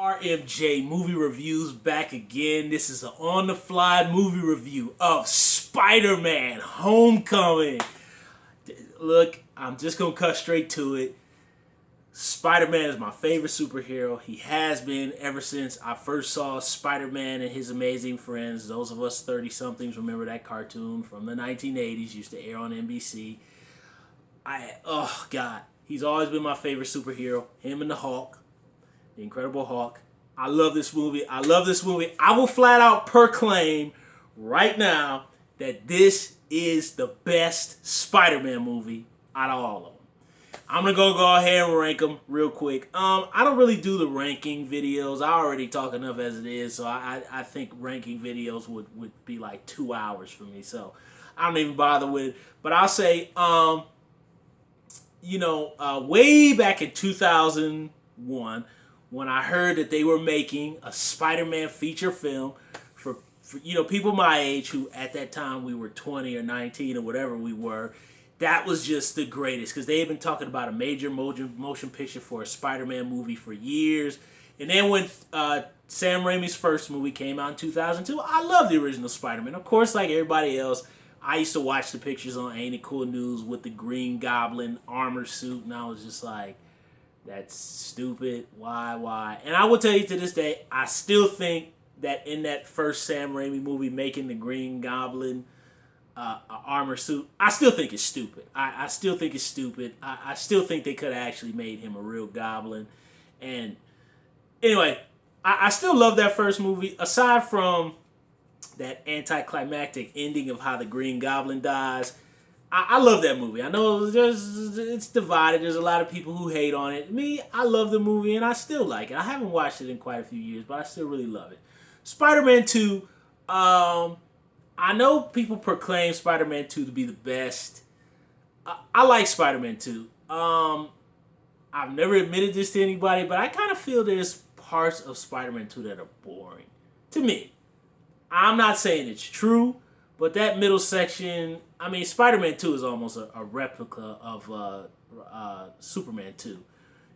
RMJ Movie Reviews back again. This is an on-the-fly movie review of Spider-Man Homecoming. Look, I'm just going to cut straight to it. Spider-Man is my favorite superhero. He has been ever since I first saw Spider-Man and His Amazing Friends. Those of us 30-somethings remember that cartoon from the 1980s. Used to air on NBC. Oh, God. He's always been my favorite superhero. Him and the Hulk. The Incredible Hulk. I love this movie. I will flat out proclaim right now that this is the best Spider-Man movie out of all of them. I'm going to go ahead and rank them real quick. I don't really do the ranking videos. I already talk enough as it is, so I think ranking videos would be like 2 hours for me. So I don't even bother with it. But I'll say, way back in 2001, when I heard that they were making a Spider-Man feature film for people my age who at that time we were 20 or 19 or whatever we were, that was just the greatest because they had been talking about a major motion picture for a Spider-Man movie for years. And then when Sam Raimi's first movie came out in 2002, I loved the original Spider-Man. Of course, like everybody else, I used to watch the pictures on Ain't It Cool News with the Green Goblin armor suit, and I was just like, that's stupid. Why? And I will tell you to this day, I still think that in that first Sam Raimi movie, making the Green Goblin armor suit, I still think it's stupid. I still think it's stupid. I still think they could have actually made him a real goblin. And anyway, I still love that first movie. Aside from that anticlimactic ending of how the Green Goblin dies, I love that movie. I know it's divided. There's a lot of people who hate on it. Me, I love the movie and I still like it. I haven't watched it in quite a few years, but I still really love it. Spider-Man 2, I know people proclaim Spider-Man 2 to be the best. I like Spider-Man 2. I've never admitted this to anybody, but I kind of feel there's parts of Spider-Man 2 that are boring. To me. I'm not saying it's true, but that middle section, I mean, Spider-Man 2 is almost a replica of Superman 2.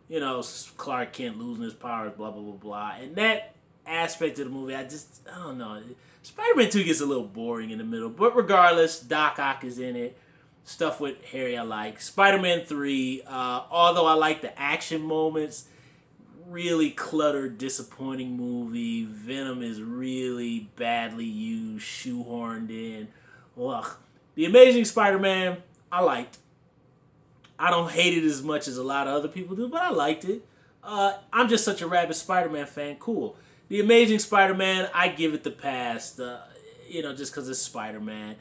You know, Clark Kent losing his powers, blah, blah, blah, blah. And that aspect of the movie, I don't know. Spider-Man 2 gets a little boring in the middle. But regardless, Doc Ock is in it. Stuff with Harry I like. Spider-Man 3, although I like the action moments, really cluttered, disappointing movie. Venom is really badly used, shoehorned in. Ugh. The Amazing Spider-Man, I liked. I don't hate it as much as a lot of other people do, but I liked it. I'm just such a rabid Spider-Man fan. Cool. The Amazing Spider-Man, I give it the pass. Just because it's Spider-Man.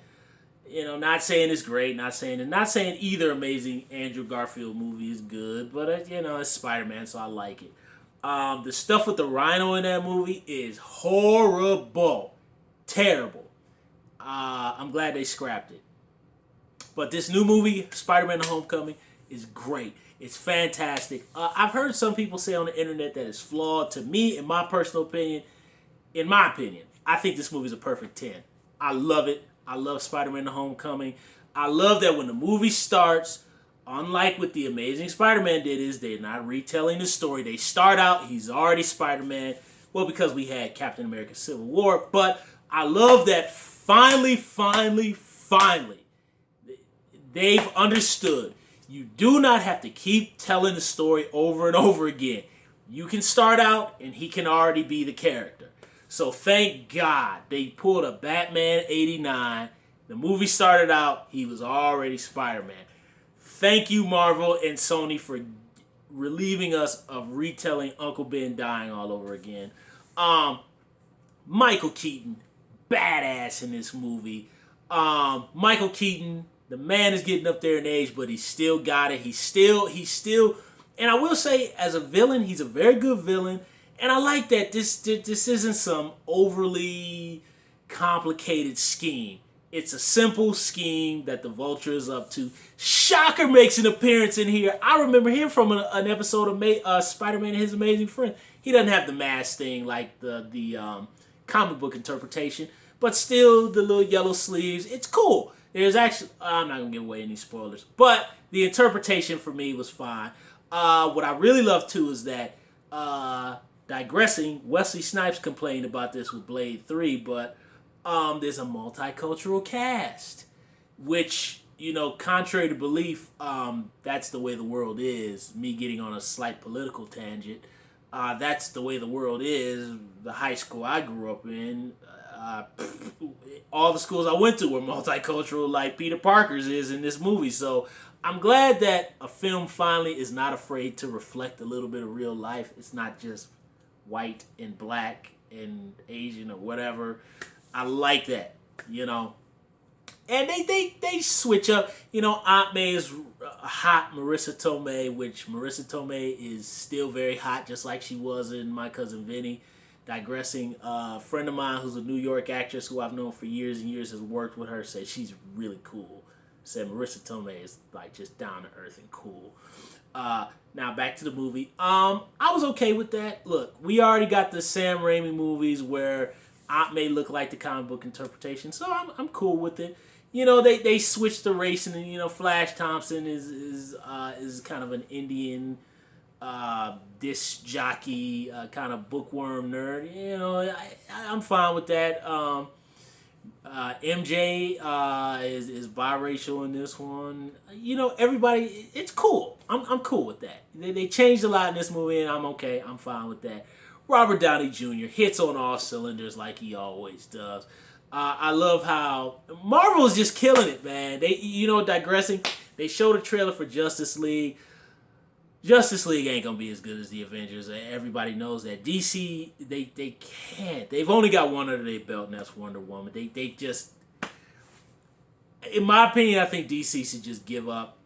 Not saying it's great, not saying either Amazing Andrew Garfield movie is good, but it's Spider-Man, so I like it. The stuff with the Rhino in that movie is horrible, terrible. I'm glad they scrapped it. But this new movie, Spider-Man: Homecoming, is great. It's fantastic. I've heard some people say on the internet that it's flawed. To me, in my personal opinion, I think this movie is a perfect 10. I love it. I love Spider-Man: Homecoming. I love that when the movie starts, unlike what the Amazing Spider-Man did, is they're not retelling the story. They start out, he's already Spider-Man. Well, because we had Captain America Civil War. But I love that finally, they've understood. You do not have to keep telling the story over and over again. You can start out and he can already be the character. So thank God they pulled a Batman 89. The movie started out, he was already Spider-Man. Thank you, Marvel and Sony, for relieving us of retelling Uncle Ben dying all over again. Michael Keaton, badass in this movie. Michael Keaton, the man is getting up there in age, but he's still got it. He's still, and I will say, as a villain, he's a very good villain. And I like that this isn't some overly complicated scheme. It's a simple scheme that the Vulture is up to. Shocker makes an appearance in here. I remember him from an episode of Spider-Man and His Amazing Friend. He doesn't have the mask thing like the comic book interpretation, but still the little yellow sleeves. It's cool. There's actually, I'm not going to give away any spoilers, but the interpretation for me was fine. What I really love too is that digressing, Wesley Snipes complained about this with Blade 3, but there's a multicultural cast, which, contrary to belief, that's the way the world is. Me getting on a slight political tangent. That's the way the world is. The high school I grew up in, uh, all the schools I went to were multicultural, like Peter Parker's is in this movie. So I'm glad that a film finally is not afraid to reflect a little bit of real life. It's not just white and black and Asian or whatever. I like that, And they switch up. Aunt May is hot Marissa Tomei, which Marissa Tomei is still very hot, just like she was in My Cousin Vinny. Digressing, a friend of mine who's a New York actress who I've known for years and years has worked with her, said she's really cool. Said Marissa Tomei is like just down to earth and cool. Now back to the movie. I was okay with that. Look, we already got the Sam Raimi movies where Aunt May look like the comic book interpretation, so I'm cool with it. They switched the race, and Flash Thompson is kind of an Indian disc jockey, kind of bookworm nerd. I'm fine with that. MJ is biracial in this one. Everybody, it's cool. I'm cool with that. They changed a lot in this movie, and I'm okay. I'm fine with that. Robert Downey Jr. hits on all cylinders like he always does. I love how Marvel is just killing it, man. They, digressing, they showed a trailer for Justice League. Justice League ain't gonna be as good as the Avengers. Everybody knows that. DC, they can't. They've only got one under their belt, and that's Wonder Woman. They just, in my opinion, I think DC should just give up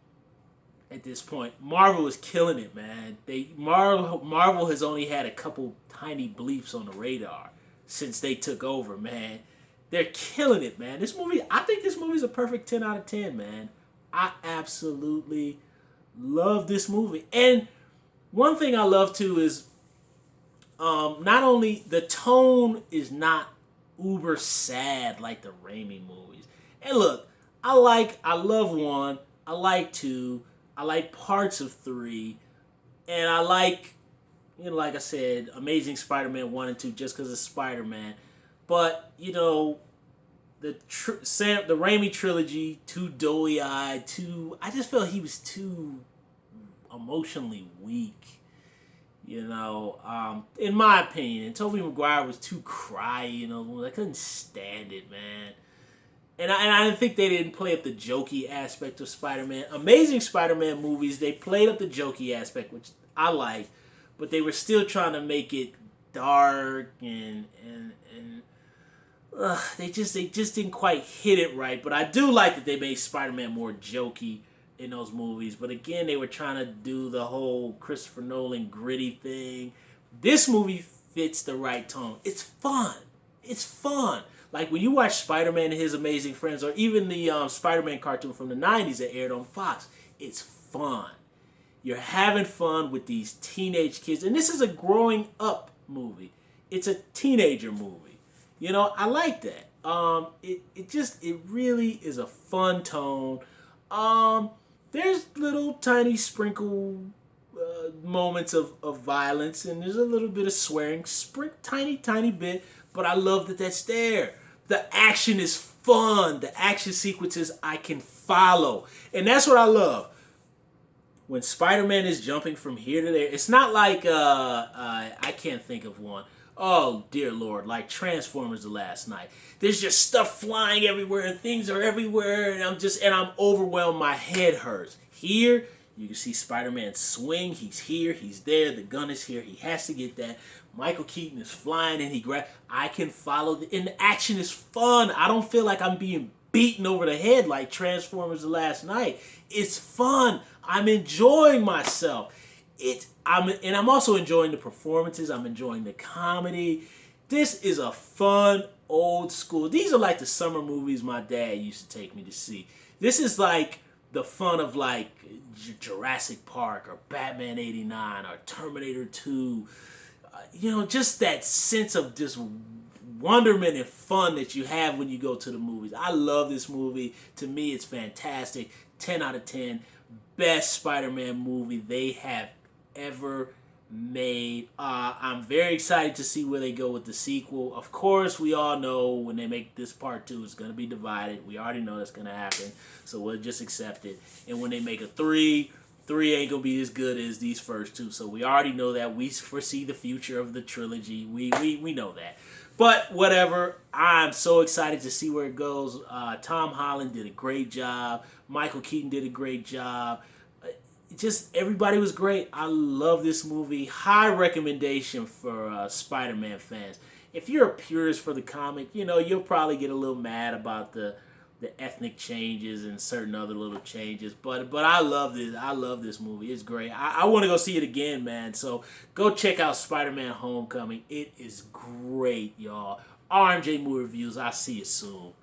at this point. Marvel is killing it, man. Marvel has only had a couple tiny bleeps on the radar since they took over, man. They're killing it, man. I think this movie's a perfect 10 out of 10, man. I absolutely love this movie. And one thing I love, too, is not only the tone is not uber sad like the Raimi movies. And look, I love 1, I like 2, I like parts of 3, and I like, like I said, Amazing Spider-Man 1 and 2 just because it's Spider-Man. But, the Raimi trilogy, too doughy-eyed, I just felt he was too emotionally weak, in my opinion. And Tobey Maguire was too cry, I couldn't stand it, man. And I think they didn't play up the jokey aspect of Spider-Man. Amazing Spider-Man movies, they played up the jokey aspect, which I like, but they were still trying to make it dark and they just didn't quite hit it right. But I do like that they made Spider-Man more jokey in those movies. But again, they were trying to do the whole Christopher Nolan gritty thing. This movie fits the right tone. It's fun. It's fun. Like when you watch Spider-Man and His Amazing Friends, or even the Spider-Man cartoon from the 90s that aired on Fox, it's fun. You're having fun with these teenage kids. And this is a growing up movie. It's a teenager movie. I like that. It really is a fun tone. There's little tiny sprinkle moments of violence, and there's a little bit of swearing, tiny bit, but I love that that's there. The action is fun. The action sequences I can follow, and that's what I love. When Spider-Man is jumping from here to there, it's not like I can't think of one. Oh, dear Lord, like Transformers the last night. There's just stuff flying everywhere and things are everywhere and I'm overwhelmed. My head hurts. Here, you can see Spider-Man swing. He's here. He's there. The gun is here. He has to get that. Michael Keaton is flying and I can follow. And the action is fun. I don't feel like I'm being beaten over the head like Transformers the last night. It's fun. I'm enjoying myself. I'm also enjoying the performances. I'm enjoying the comedy. This is a fun, old school. These are like the summer movies my dad used to take me to see. This is like the fun of like Jurassic Park or Batman 89 or Terminator 2. Just that sense of just wonderment and fun that you have when you go to the movies. I love this movie. To me, it's fantastic. 10 out of 10. Best Spider-Man movie they have ever made. I'm very excited to see where they go with the sequel. Of course, we all know when they make this part two, it's going to be divided. We already know that's going to happen, so we'll just accept it. And when they make a three ain't going to be as good as these first two. So we already know that. We foresee the future of the trilogy. We know that. But whatever, I'm so excited to see where it goes. Tom Holland did a great job. Michael Keaton did a great job. Just everybody was great. I love this movie. High recommendation for Spider-Man fans. If you're a purist for the comic, you'll probably get a little mad about the ethnic changes and certain other little changes. But I love this. I love this movie. It's great. I want to go see it again, man. So go check out Spider-Man Homecoming. It is great, y'all. RMJ Movie Reviews. I'll see you soon.